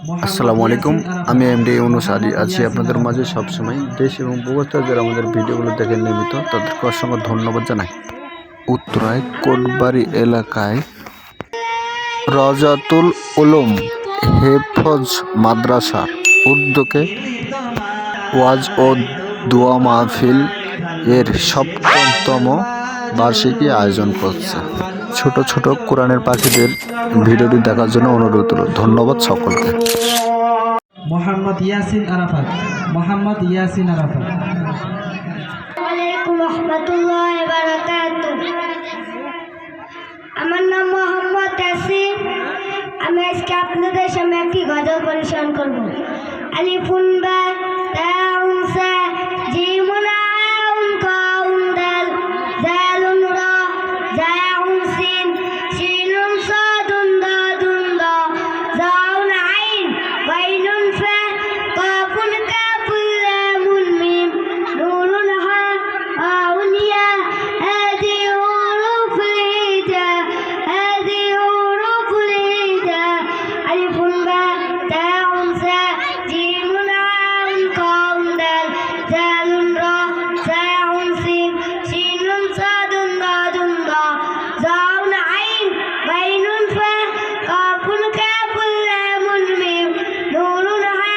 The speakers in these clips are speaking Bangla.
আসসালামু আলাইকুম, আমি এমডি ইউনুস আলী আছি আপনাদের মাঝে সবসময়। দেশ এবং প্রবাস যারা আমাদের ভিডিওগুলো দেখে নিয়মিত তাদেরকে অসংখ্য ধন্যবাদ জানাই। উত্তরায় কোটবাড়ি এলাকায় রজাতুল উলুম হেফজ মাদ্রাসার উদ্যোগে ওয়াজ ও দোয়া মাহফিল এর ৭ম বার্ষিকী আয়োজন করছে। ছোট ছোট কোরআনের পাখিদের ভিডিওটি দেখার জন্য অনুরোধ রইল। ধন্যবাদ সকলকে। মোহাম্মদ ইয়াসিন আরাফাত। ওয়ালাইকুম রাহমাতুল্লাহি ওয়া বারাকাতুহু। আমার নাম মোহাম্মদ ইয়াসিন। আমি আজকে আপনাদের সামনে একটি গজল পরিবেশন করব। আলিফুন বা তাউন সা জিমুন আউন কাউন দাল দালুন রা জাউন সিন শিনুন সাদুন দাদুন দা জাউন আইন গাইনুন ফা কাফুন কাফুন লামুন মিম নুনুন হা আউন ইয়া হাদি হুরুফুল হিজা হাদি হুরুফুল হিজা আলিফুন বা তাউন সা জিমুন আউন কাউন দাল দালুন রা জাউন সিন শিনুন সাদুন দাদুন দা জাউন আইন গাইনুন ফা কাফুন কাফুন লামুন মিম নুনুন হা।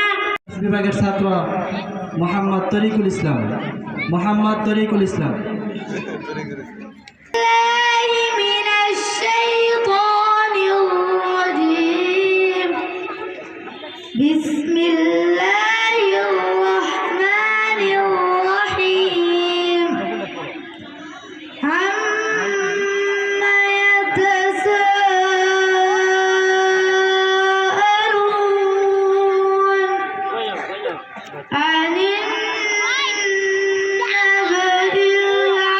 বিভাগের ছাত্র মোহাম্মদ তরিকুল ইসলাম। من الشيطان الرجيم. بسم الله الرحمن الرحيم. عما يتساءلون عن النبأ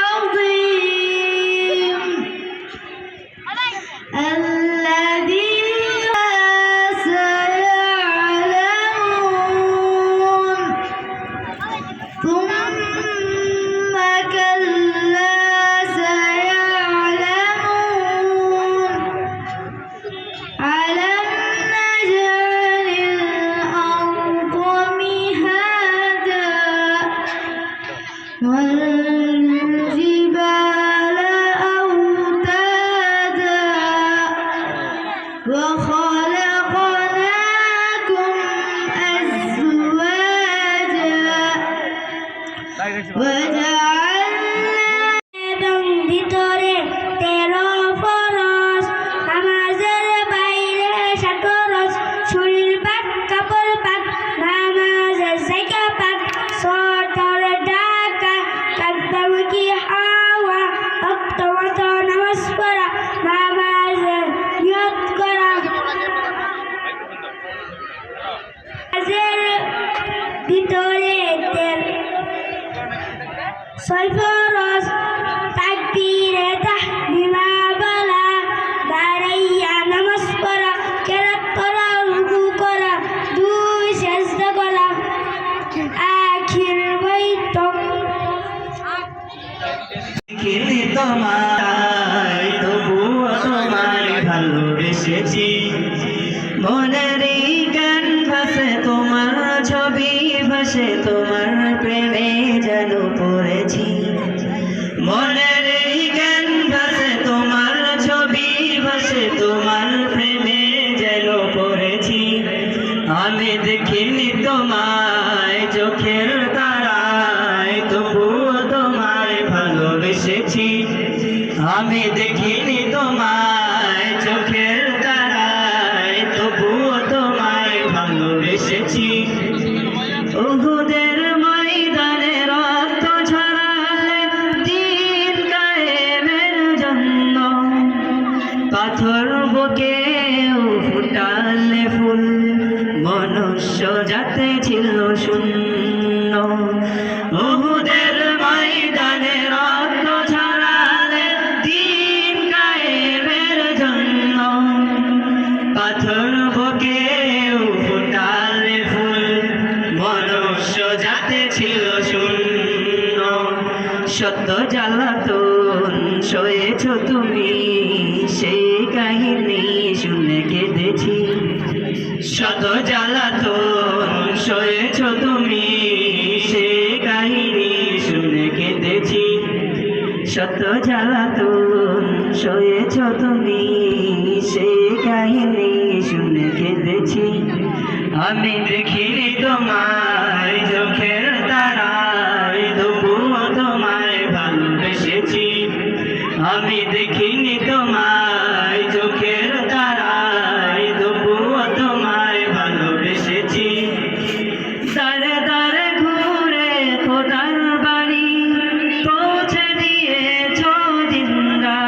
العظيم الذي لا سيعلمون ثم كلا سيعلمون ألم نجعل الأرض مهادا والجبال أوتادا وخلقناكم أزواجا এবং ভিতরে 13 ফরজ, নামাজের বাইরে 7 ফরজ, শরীর পাক কাপড় পাক, নামাজের জায়গা পাক, সতর ঢাকা, কাদ্দামুখী হাওয়া, অক্তমত নামাজ পড়া, নামাজের নিয়ত করা, নামাজের ভিতরে 6 ফরজ, তাকবীরে তাহরিমা বলা, দাঁড়াইয়া নামাজ পড়া, কেরাত করা, রুকু করা, 2 সিজদা করা, আখির বাইতম। দেখিনি তোমায় তবুও তোমায় ভালোবেসেছি, মনের এই গান ভাসে তোমার ছবি ভাসে তোমার প্রেমে যেন পড়েছি, মনের এই গান ভাসে তোমার ছবি ভাসে তোমার প্রেমে যেন পড়েছি। আমি দেখিনি তোমায় চোখের তারায় তবুও তোমায় ভালোবেসেছি, আমি দেখিনি তোমায় চোখের তারায় তবুও তোমায় ভালোবেসেছি। উহুদের ময়দানে রক্ত ঝরালে দিন কায়েমের জন্য, পাথর বুকেও ফুটালে ফুল, মনুষ্য জাতে ছিল শূন্য। উহুদের ময়দানে রক্ত ঝরালে দিন কায়েমের জন্য, পাথর বুকেও ফুটালে ফুল, মনুষ্য জাতে ছিল শূন্য। সত্য জ্বালাতন সয়েছ তুমি, সেই কাহিনী শুনে কেঁদেছি। শত শত জ্বালাতন সয়েছ তুমি, সে কাহিনী শুনে কেঁদেছি। শত জ্বালাতন সয়েছ তুমি, সে কাহিনী শুনে কেঁদেছি। আমি দেখিনি তোমায় চোখের তারায়, তবুও তোমায় ভালোবেসেছি। আমি দেখিনি তোমায় চোখের তারায়, তবুও তোমায় ভালোবেসেছি। দাঁড়ে দাঁড়ে ঘুরে খোদার বাড়ি পৌঁছে দিয়েছ জিন্দা,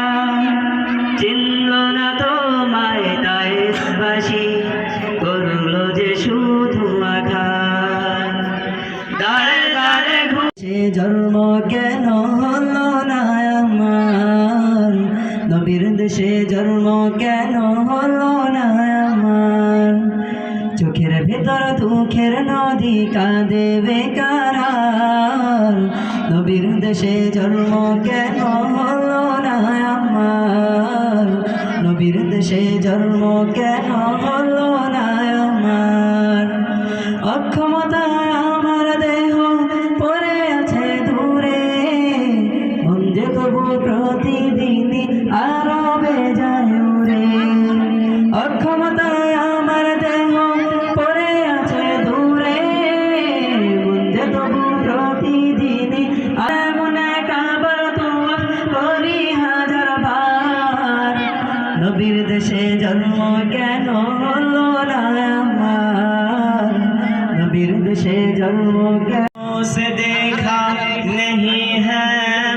চিনল না তোমায় দায়েশবাসী, করলো যে শুধু আঘাত। দাঁড়ে দাঁড়ে ঘুরে জন্ম কেন হলো না আমার, নবীর দেশে জন্ম কেন হলো না আমার। চোখের ভেতর দুঃখের নদী কাঁদে বেকার, নবীর দেশে জন্ম কেন হলো না আমার, নবীর দেশে জন্ম কেন হলো না আমার। অক্ষমতায় আমার দেহ পড়ে আছে দূরে, মন যে তবু প্রতিদিনই আরো বেজায় উড়ে। অক্ষমতায় আমার দেহ পড়ে আছে দূরে, মন যে তবু প্রতিদিনই মনে কাবার তোমার করি হাজার বার। নবীর দেশে জন্ম কেন হলো না আমার, नबीर से जन्मों से देखा नहीं है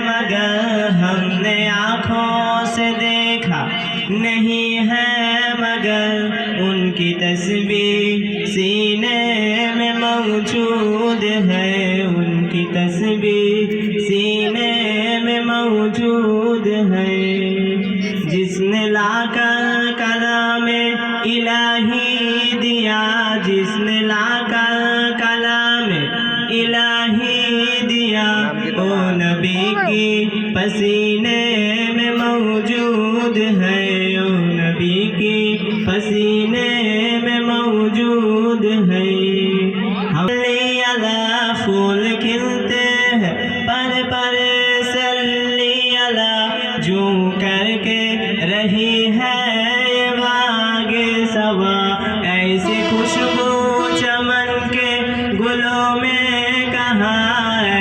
मगर हमने आँखों से देखा नहीं है मगर उनकी तस्वीर सीने में मौजूद है, उनकी तस्वीर सीने में मौजूद है। जिसने लाकर कलाम इलाही दिया, जिसने लाकर कलाम इलाही दिया, ओ नबी की पसीने में मौजूद है, ओ नबी की पसीने में मौजूद है। हम अला फूल खिलते हैं पर सल्ली अला, जो करके रही है ये वागे सवा, ऐसी खुशबू चमन के गुलों में कहाँ,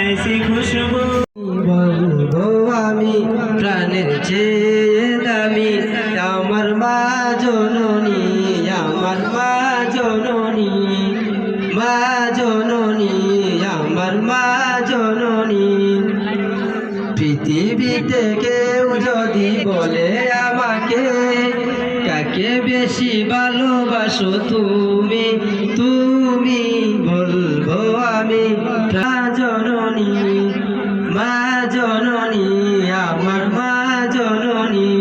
ऐसी खुशबू। বলবো আমি প্রাণের চেয়ে দামি, আমার মা জননী, আমার মা জননী, মা জননী, আমার মা জননী। পৃথিবীতে কেউ যদি বলে আমাকে কাকে বেশি ভালোবাসো তুমি, তুমি বলবো আমি মা জননী, মা জননী, আমার মা জননী।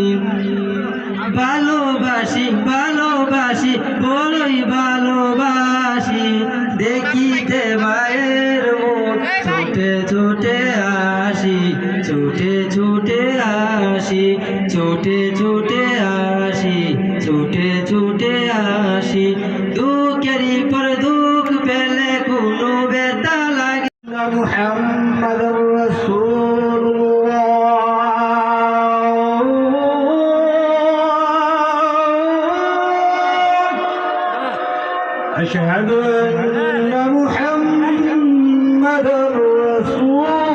ভালোবাসি ভালোবাসি বড়ই ভালোবাসি, দেখিতে মায়ের মুখ ছোটে ছোটে আসি, ছোটে ছোটে আসি, ছোটে ছোটে আসি, ছোটে ছোটে আসি। দুঃখেরই পর দুঃখ পেলে কোনো ব্যথা লাগে না। মুহাম্মাদুর রাসূলুল্লাহ। আশহাদু আন্না মুহাম্মাদুর রাসূলুল্লাহ।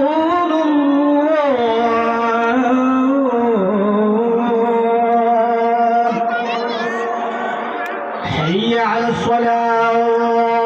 হাইয়া আলাস সালাত।